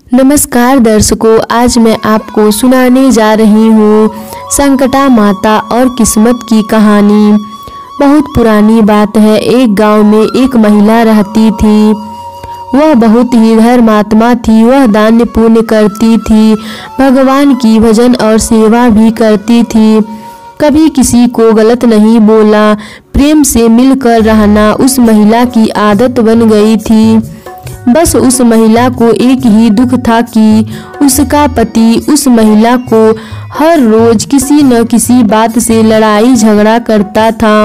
नमस्कार दर्शकों, आज मैं आपको सुनाने जा रही हूँ संकटा माता और किस्मत की कहानी। बहुत पुरानी बात है। एक गांव में एक महिला रहती थी। वह बहुत ही धर्मात्मा थी। वह दान पुण्य करती थी, भगवान की भजन और सेवा भी करती थी। कभी किसी को गलत नहीं बोला। प्रेम से मिलकर रहना उस महिला की आदत बन गई थी। बस उस महिला को एक ही दुख था कि उसका पति उस महिला को हर रोज किसी न किसी बात से लड़ाई झगड़ा करता था।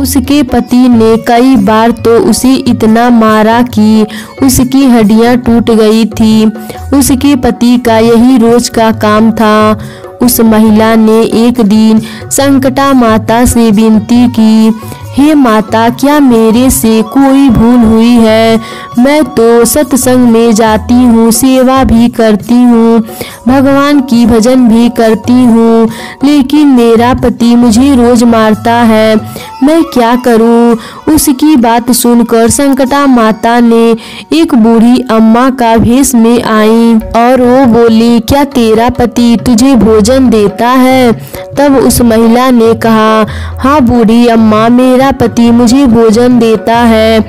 उसके पति ने कई बार तो उसे इतना मारा कि उसकी हड्डियां टूट गई थी। उसके पति का यही रोज का काम था। उस महिला ने एक दिन संकटा माता से विनती की, हे माता, क्या मेरे से कोई भूल हुई है? मैं तो सत्संग में जाती हूँ, सेवा भी करती हूँ, भगवान की भजन भी करती हूँ, लेकिन मेरा पति मुझे रोज मारता है। मैं क्या करूँ? उसकी बात सुनकर संकटा माता ने एक बूढ़ी अम्मा का भेष में आई और वो बोली, क्या तेरा पति तुझे भोजन देता है? तब उस महिला ने कहा, हाँ बूढ़ी अम्मा, मेरा पति मुझे भोजन देता है।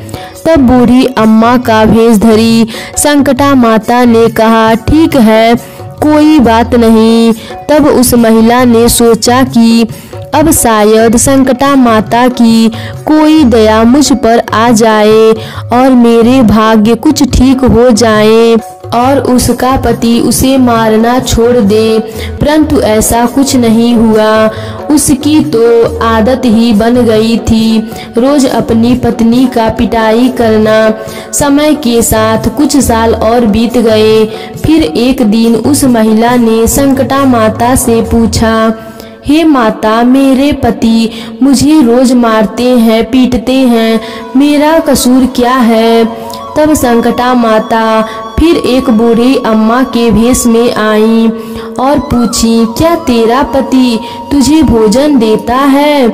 तब बूढ़ी अम्मा का भेष धरी संकटा माता ने कहा, ठीक है, कोई बात नहीं। तब उस महिला ने सोचा कि अब शायद संकटा माता की कोई दया मुझ पर आ जाए और मेरे भाग्य कुछ ठीक हो जाए और उसका पति उसे मारना छोड़ दे। परंतु ऐसा कुछ नहीं हुआ। उसकी तो आदत ही बन गई थी रोज अपनी पत्नी का पिटाई करना। समय के साथ कुछ साल और बीत गए। फिर एक दिन उस महिला ने संकटा माता से पूछा, हे माता, मेरे पति मुझे रोज मारते हैं, पीटते हैं, मेरा कसूर क्या है? तब संकटा माता फिर एक बूढ़ी अम्मा के भेष में आई और पूछी, क्या तेरा पति तुझे भोजन देता है?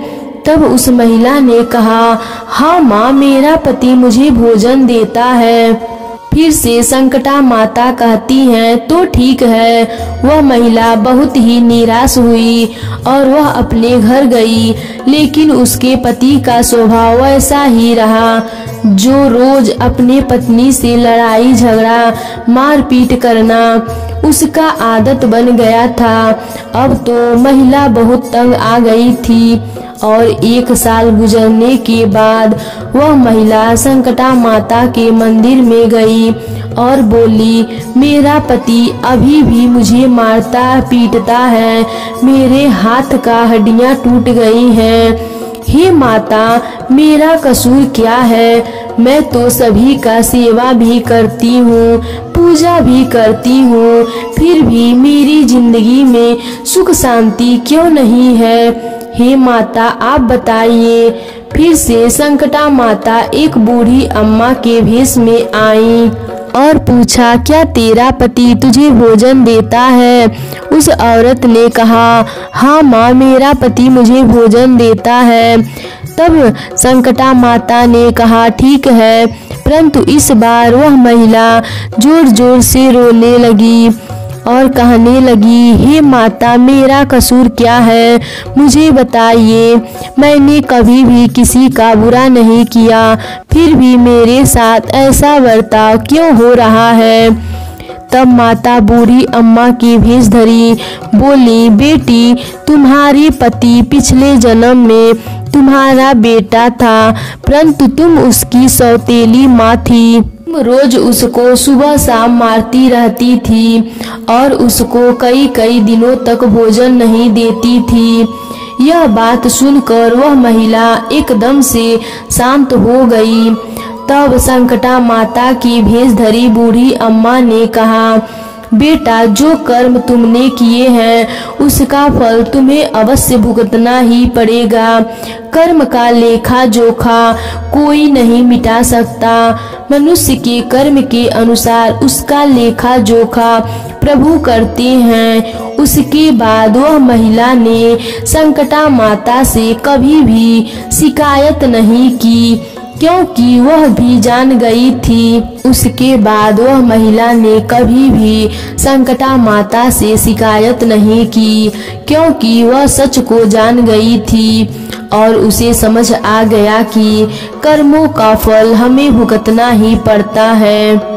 तब उस महिला ने कहा, हाँ माँ, मेरा पति मुझे भोजन देता है। फिर से संकटा माता कहती हैं, तो ठीक है। वह महिला बहुत ही निराश हुई और वह अपने घर गई। लेकिन उसके पति का स्वभाव ऐसा ही रहा, जो रोज अपने पत्नी से लड़ाई झगड़ा मारपीट करना उसका आदत बन गया था। अब तो महिला बहुत तंग आ गई थी और एक साल गुजरने के बाद वह महिला संकटा माता के मंदिर में गई और बोली, मेरा पति अभी भी मुझे मारता पीटता है, मेरे हाथ का हड्डियां टूट गई हैं। हे माता, मेरा कसूर क्या है? मैं तो सभी का सेवा भी करती हूँ, पूजा भी करती हूँ, फिर भी मेरी जिंदगी में सुख शांति क्यों नहीं है? हे माता, आप बताइए। फिर से संकटा माता एक बूढ़ी अम्मा के भेष में आई और पूछा, क्या तेरा पति तुझे भोजन देता है? उस औरत ने कहा, हाँ माँ, मेरा पति मुझे भोजन देता है। तब संकटा माता ने कहा, ठीक है। परंतु इस बार वह महिला जोर जोर से रोने लगी और कहने लगी, हे माता, मेरा कसूर क्या है? मुझे बताइए। मैंने कभी भी किसी का बुरा नहीं किया, फिर भी मेरे साथ ऐसा बर्ताव क्यों हो रहा है? तब माता बूढ़ी अम्मा की भेष धरी बोली, बेटी, तुम्हारे पति पिछले जन्म में तुम्हारा बेटा था, परंतु तुम उसकी सौतेली माँ थी। रोज उसको सुबह शाम मारती रहती थी और उसको कई कई दिनों तक भोजन नहीं देती थी। यह बात सुनकर वह महिला एकदम से शांत हो गई। तब संकटा माता की भेष धरी बूढ़ी अम्मा ने कहा, बेटा, जो कर्म तुमने किए हैं उसका फल तुम्हें अवश्य भुगतना ही पड़ेगा। कर्म का लेखा जोखा कोई नहीं मिटा सकता। मनुष्य के कर्म के अनुसार उसका लेखा जोखा प्रभु करते हैं। उसके बाद वह महिला ने संकटा माता से कभी भी शिकायत नहीं की। क्योंकि वह भी जान गई थी। उसके बाद वह महिला ने कभी भी संकटा माता से शिकायत नहीं की, क्योंकि वह सच को जान गई थी और उसे समझ आ गया कि कर्मों का फल हमें भुगतना ही पड़ता है।